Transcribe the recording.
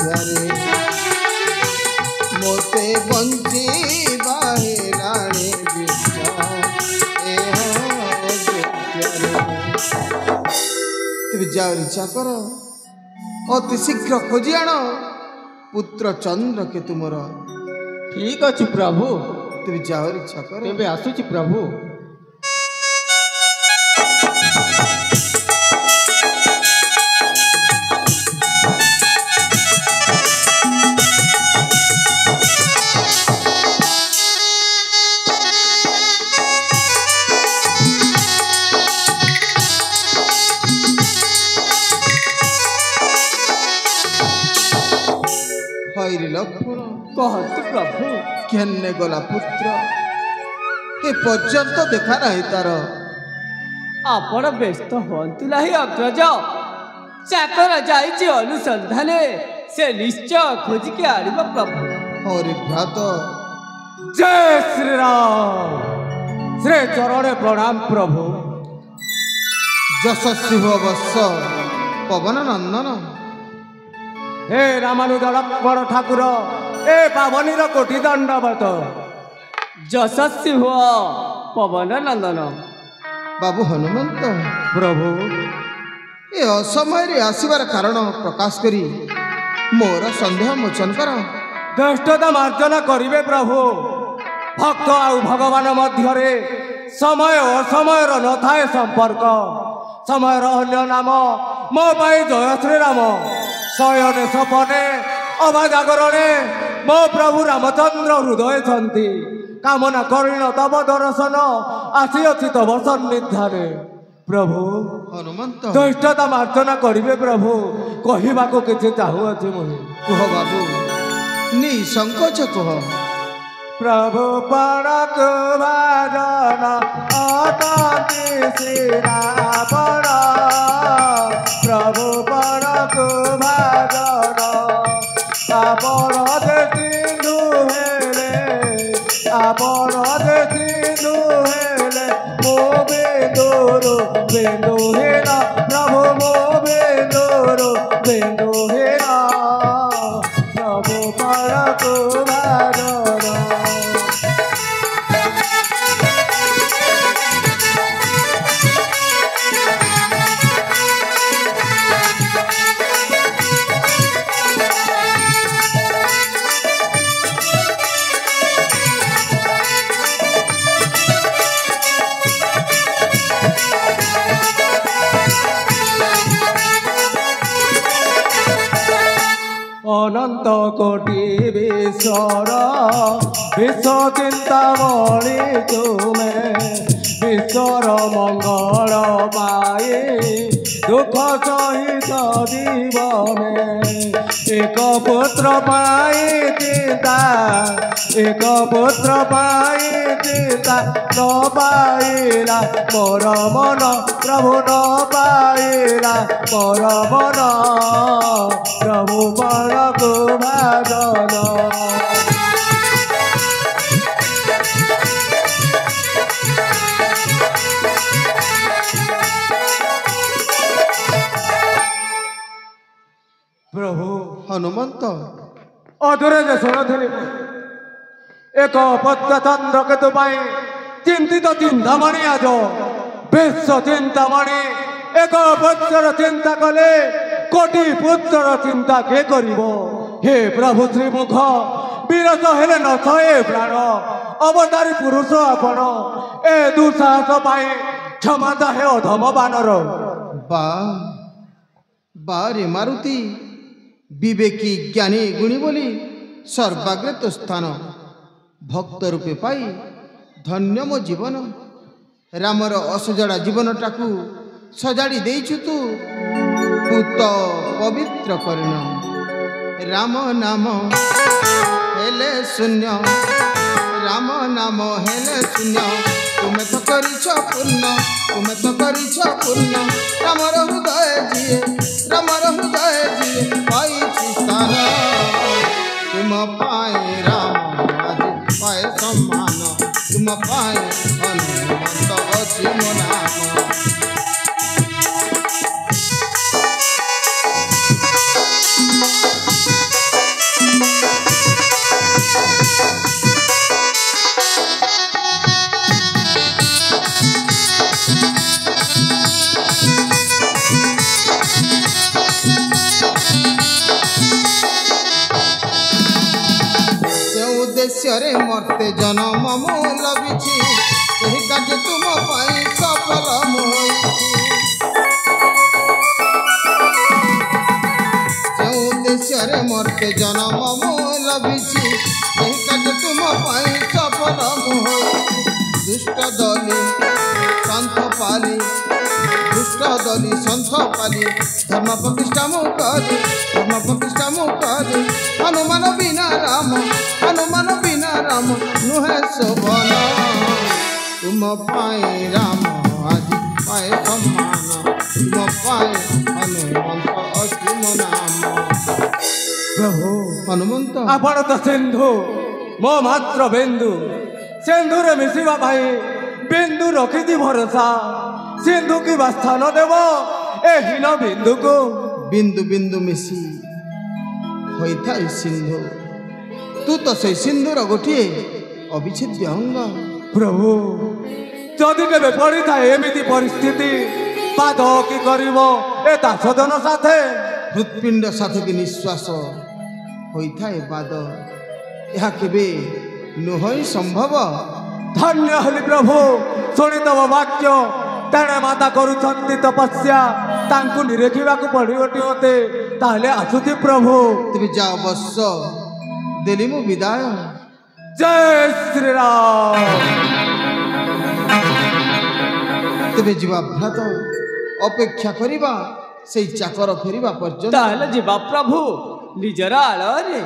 रे मोते बंची बाहेराणे विद्या तेरे जाओ इच्छा कर अति शीघ्र खोजी आण पुत्र चंद्र के तुमर ठीक अच्छे प्रभु तेरे जाओ इच्छा कर तेरे आसुची प्रभु लक्ष्मण कहतु प्रभु केने गला पुत्र ए पर्यंत देखा नहीं तार आपण व्यस्त हंतु नहीं अग्रज चाकर जाइए अनुसंधान से निश्चय खोजिके आनिब प्रभु हरि भ्रात जय श्री राम श्री चरण प्रणाम प्रभु यशस्वी वत्स पवन नंदन हे रामानुज लक्ष्मण ठाकुर ए पावनीर कोटि दंडवत यशस्वी हुआ पवन नंदन बाबू हनुमंत प्रभु ए असमय आसबार कारण प्रकाश करी मोर संदेह मोचन कर दृष्टता मार्जन करिवे प्रभु भक्त आउ भगवान मध्य समय असमय न थाए संपर्क समय अन्य नाम मो पाई जय श्री राम शयने सपने अभा जागरणे मो प्रभु रामचंद्र हृदय छंती कामना करिण तब दर्शन आसी तब सन्निधाने प्रभु हनुमंत दृष्टता मार्जना करिवे प्रभु कहवा को किसी चाहूँगी मुझे कुह बाबू निसंकोच कुह प्रभु पड़क भजन अतति श्रीरावण प्रभु पड़क भजन आपण सिंधु हेले आपण सिंधु हेले मो बेदुरु बेदु हेला प्रभु मो बेदुरु बेदु हेला प्रभु पड़क भजन अनंत कोटि विश्वर विश्व चिंतामणि तुम्हें विश्वर मंगल पाए दुख सहित जीवने एक पुत्र पाई चिंता एक पुत्र पाई चिंता न पाइला मोर मन प्रभु न पाइला मोर मन प्रभु पड़क भजन प्रभु हनुमंत अधुरे जे शुणुली एक पत्र चंद्र केतु चिंतित चिंतामणि आज विश्व चिंतामणि एक पुत्र चिंता कले कोटि पुत्र चिंता के करिवो हे प्रभु श्रीमुख विरस हेले न थए प्राण अवतारी पुरुष आपण ए दुसाहस पाए क्षमा चाहे अधम बानर बा बारे मारुति विवेकी ज्ञानी गुणी बोली सर्वाग्रे तो स्थान भक्त रूपे पाई धन्य मो जीवन रामर असजड़ा जीवन टाकू सजाड़ी देइछु तू पूत पवित्र करिण राम नाम हेले शून्य राम नाम हेले शून्य तुम्हें तो करिछ पुण्य तुम्हें तो करिछ पुण्य रामर हृदय जिए रामर हृदय जिए पाई स्थान तुम पाए राम आज पाए सम्मान तुम पाए हनुमंत अछि मो नाम ଉଦ୍ଦେଶ୍ୟରେ ମର୍ତ୍ତେ ଜନମ ମୁଁ ଲଭିଛି ସେହି କାର୍ଯ୍ୟ ତୁମ ପାଇଁ ସଫଳ ମୁଁ ହୋଇଛି ଯେଉଁ ଉଦ୍ଦେଶ୍ୟରେ ମର୍ତ୍ତେ ଜନମ ମୁଁ ଲଭିଛି ସେହି କାର୍ଯ୍ୟ ତୁମ ପାଇଁ ସଫଳ ମୁଁ ହୋଇଛି ଦୁଷ୍ଟ ଦଲି ସନ୍ଥ ପାଲି ଦୁଷ୍ଟ ଦଲି ସନ୍ଥ ପାଲି ଧର୍ମ ପ୍ରତିଷ୍ଠା ମୁଁ କଲି ହନୁମାନ ବିନା ରାମ ନୁହେଁ ଶୋଭନ ତୁମ ପାଇଁ ରାମ ଆଜି ପାଏ ସମ୍ମାନ ତୁମ ପାଇଁ ହନୁମନ୍ତ ଅଛି ମୋ ନାମ ପ୍ରଭୁ ହନୁମନ୍ତ ଆପଣ ତ ସିନ୍ଧୁ ମୋ ମାତ୍ର ବିନ୍ଦୁ ସିନ୍ଧୁରେ ମିଶିବା ପାଇଁ ବିନ୍ଦୁ ରଖିଛି ଭରସା ସିନ୍ଧୁ କିବା ସ୍ଥାନ ଦେବ ଏ ହୀନ ବିନ୍ଦୁକୁ ବିନ୍ଦୁ ବିନ୍ଦୁ ମିଶି ହୋଇଥାଏ ସିନ୍ଧୁ ତୁ ତ ସେଇ ସିନ୍ଧୁର ଗୋଟିଏ ଅବିଚ୍ଛେଦ୍ୟ ଅଙ୍ଗ ପ୍ରଭୁ ଯଦି କେବେ ପଡ଼ିଥାଏ ଏମିତି ପରିସ୍ଥିତି ପାଦ କି କରିବ ଏ ଦାସଜନ ସାଥେ ହୃତ୍ପିଣ୍ଡ ସାଥେ କି ନିଶ୍ୱାସ ହୋଇଥାଏ ପାଦ ଏହା କେବେ ନୁହଁ ସମ୍ଭବ ଧନ୍ୟ ହେଲି ପ୍ରଭୁ ଶୁଣିଦେବ ବାକ୍ୟ ତେଣେ ମାତା କରୁଛନ୍ତି ତପସ୍ୟା ତାଙ୍କୁ ନିରେଖିବାକୁ ପଡ଼ିବଟି ମୋତେ ତାହେଲେ ଆସୁଛି ପ୍ରଭୁ ତେବେ ଯା ଅବଶ୍ୟ ଦେଲି ମୁଁ ବିଦାୟ ଜୟ ଶ୍ରୀରାମ ତେବେ ଯିବା ଭ୍ରାତ ଅପେକ୍ଷା କରିବା ସେଇ ଚାକର ଫେରିବା ପର୍ଯ୍ୟନ୍ତ ତାହେଲେ ଯିବା ପ୍ରଭୁ ନିଜର ଆଳରେ